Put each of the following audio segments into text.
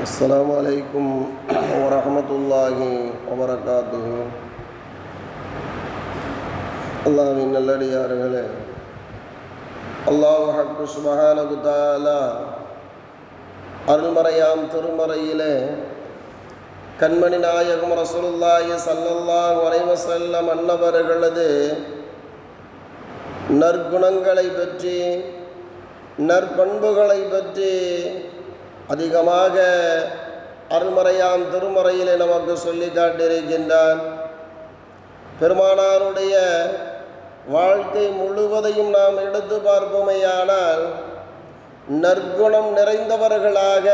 அஸ்ஸலாமு அலைக்கும் வரஹ்மத்துல்லாஹி வபரகாத்துஹு. அல்லாஹ்வின் நல்லடியார்களே, அல்லாஹ் ஹக்கு சுப்ஹானஹு தஆலா அருள்மறையாம் திருமறையிலே கண்மணி நாயகம் ரசூலுல்லாஹி ஸல்லல்லாஹு அலைஹி வஸல்லம் அன்னவர்களது நற்குணங்களை பற்றி, நற்பண்புகளை பற்றி அதிகமாக அருள்மறையாம் திருமறையிலே நமக்கு சொல்லி காட்டியிருக்கின்றான். பெருமானாருடைய வாழ்க்கை முழுவதையும் நாம் எடுத்து பார்ப்போமேயானால் நற்குணம் நிறைந்தவர்களாக,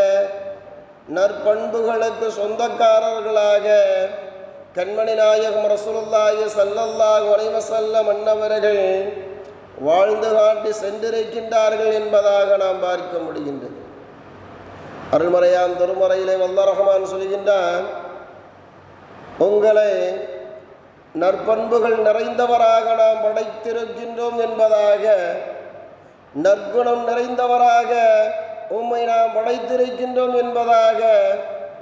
நற்பண்புகளுக்கு சொந்தக்காரர்களாக கண்மணி நாயகம் ரசூலுல்லாஹி ஸல்லல்லாஹு அலைஹி வஸல்லம் அன்னவர்கள் வாழ்ந்து காட்டி சென்றிருக்கின்றார்கள் என்பதாக நாம் பார்க்க முடிகின்றது. அருள்மறையாம் திருமறையிலே வல்லாஹ் ரஹ்மான் சொல்கின்றான், உங்களை நற்பண்புகள் நிறைந்தவராக நாம் படைத்திருக்கின்றோம் என்பதாக, நற்குணம் நிறைந்தவராக உம்மை நாம் படைத்திருக்கின்றோம் என்பதாக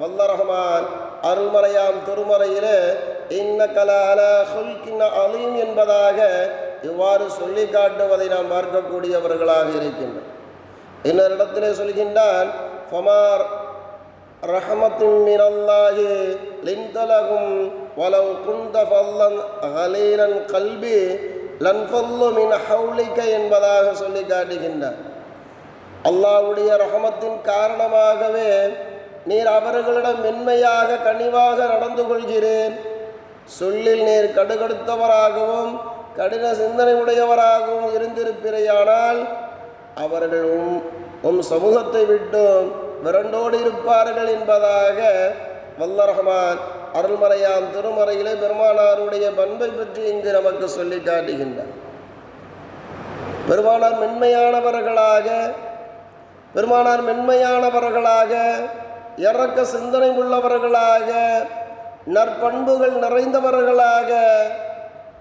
வல்லாஹ் ரஹ்மான் அருள்மறையாம் திருமறையிலே இன்னக லஅலா ஹுல்கின் அலீம் என்பதாக இவ்வாறு சொல்லி காட்டுவதை நாம் பார்க்கக்கூடியவர்களாக இருக்கின்றோம். இன்னொரு இடத்திலே சொல்கின்றான், ஃபமார் ரஹமத்தும் மினல்லாஹி லின்தலகும் வலவ் குந்த ஃபல்லன் கலீலன் கல்பி லன்ஃபல்லு மின் ஹவுலிக என்பதாக சொல்லி காட்டுகின்றார். அல்லாஹ்வுடைய ரஹமத்தின் காரணமாகவே நீர் அவர்களிடம் மென்மையாக கனிவாக நடந்து கொள்கிறேன். சொல்லில் நீர் கடுகடுத்தவராகவும் கடின சிந்தனை உடையவராகவும் இருந்திருப்பீரையானால் அவர்கள் உம் சமூகத்தை விட்டும் விரண்டோடு இருப்பார்கள் என்பதாக வல்லாஹ் ரஹ்மான் அருள்மறையாம் திருமறையிலே பெருமானாருடைய பண்பை பற்றி இங்கு நமக்கு சொல்லி காட்டுகின்றார். பெருமானார் மென்மையானவர்களாக, இறக்க சிந்தனை உள்ளவர்களாக, நற்பண்புகள் நிறைந்தவர்களாக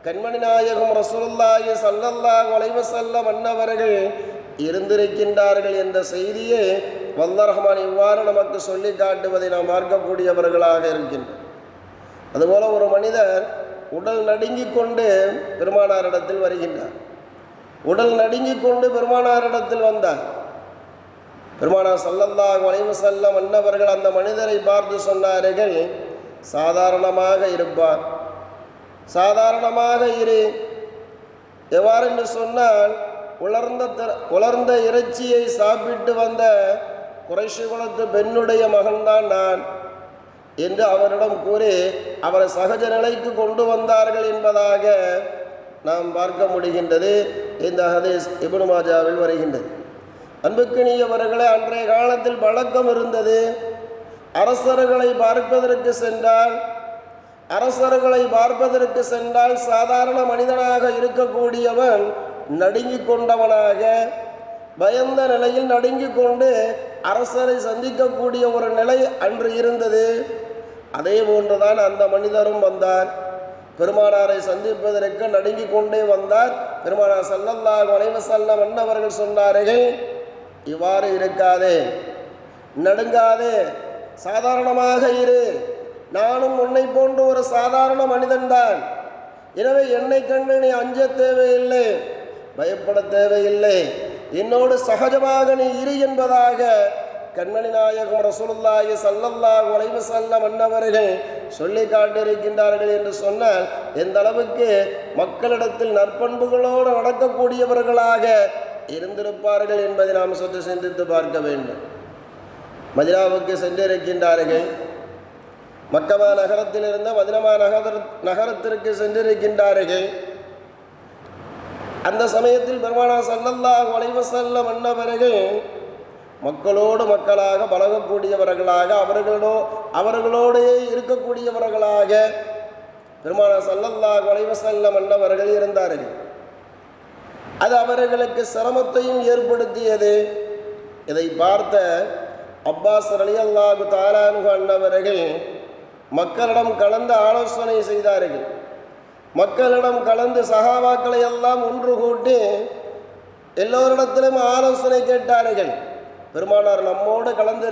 கண்மணி நாயகம் ரசூலுல்லாஹி ஸல்லல்லாஹு அலைஹி வஸல்லம் அன்னவர்கள் இருந்திருக்கின்றார்கள் என்ற செய்தியை வல்லாஹ் ரஹ்மான் இவ்வாறு நமக்கு சொல்லி காட்டுவதை நாம் பார்க்கக்கூடியவர்களாக இருக்கின்றோம். அதுபோல ஒரு மனிதர் உடல் நடுங்கிக் கொண்டு பெருமானாரிடத்தில் வருகின்றார். உடல் நடுங்கிக் கொண்டு பெருமானாரிடத்தில் வந்தார். பெருமானார் ஸல்லல்லாஹு அலைஹி வஸல்லம் அன்னவர்கள் அந்த மனிதரை பார்த்து சொன்னார்கள், சாதாரணமாக இருப்பார், சாதாரணமாக இரு. எவ்வாறு என்று சொன்னால், உலர்ந்த இறைச்சியை சாப்பிட்டு வந்த குறைஷி குலத்து பெண்ணுடைய மகன்தான் நான் என்று அவரிடம் கூறி அவரை சகஜ நிலைக்கு கொண்டு வந்தார்கள் என்பதாக நாம் பார்க்க முடிகின்றது. இந்த ஹதீஸ் இப்னு மாஜாவில் வருகின்றது. அன்புக்கினியவர்களே, அன்றைய காலத்தில் பழக்கம் இருந்தது, அரசர்களை பார்ப்பதற்கு சென்றால் சாதாரண மனிதனாக இருக்கக்கூடியவன் நடுங்கிக் கொண்டவனாக, பயந்த நிலையில் நடுங்கிக் கொண்டு அரசரை சந்திக்கக்கூடிய ஒரு நிலை அன்று இருந்தது. அதே போன்றுதான் அந்த மனிதரும் வந்தார். பெருமானாரை சந்திப்பதற்கு நடுங்கிக் கொண்டே வந்தார். பெருமானார் ஸல்லல்லாஹு அலைஹி வஸல்லம் அன்னவர்கள் சொன்னார்கள், இவ்வாறு இருக்காதே, நடுங்காதே, சாதாரணமாக இரு. நானும் உன்னை போன்ற ஒரு சாதாரண மனிதன்தான். எனவே என்னை கண்டு நீ அஞ்ச தேவையில்லை, பயப்பட தேவையில்லை, என்னோடு சகஜமாக நீ இரு என்பதாக கண்மணி நாயகம் ரசூலுல்லாஹி ஸல்லல்லாஹு அலைஹி வஸல்லம் அன்னவர்கள் சொல்லி காட்டியிருக்கின்றார்கள் என்று சொன்னால் எந்த அளவுக்கு மக்களிடத்தில் நற்பண்புகளோடு நடக்கக்கூடியவர்களாக இருந்திருப்பார்கள் என்பதை நாம் சற்று சிந்தித்து பார்க்க வேண்டும். மதீனாவுக்கு சென்றிருக்கின்றார்கள். மக்கமா நகரத்திலிருந்து மதீனா நகரத்திற்கு சென்றிருக்கின்றார்கள். அந்த சமயத்தில் பெருமானார் ஸல்லல்லாஹு அலைஹி வஸல்லம் அன்னவர்கள் மக்களோடு மக்களாக பழகக்கூடியவர்களாக, அவர்களோடே இருக்கக்கூடியவர்களாக பெருமானார் ஸல்லல்லாஹு அலைஹி வஸல்லம் அன்னவர்கள் இருந்தார்கள். அது அவர்களுக்கு சிரமத்தையும் ஏற்படுத்தியது. இதை பார்த்த அப்பாஸ் ரலியல்லாஹு தஆலா அன்ஹு அன்னவர்கள் மக்களிடம் கலந்து ஆலோசனை செய்தார்கள். மக்களிடம் கலந்து சஹாபாக்களை எல்லாம் ஒன்று கூட்டி எல்லோரிடத்திலும் ஆலோசனை கேட்டார்கள். பெருமானார் நம்மோடு கலந்து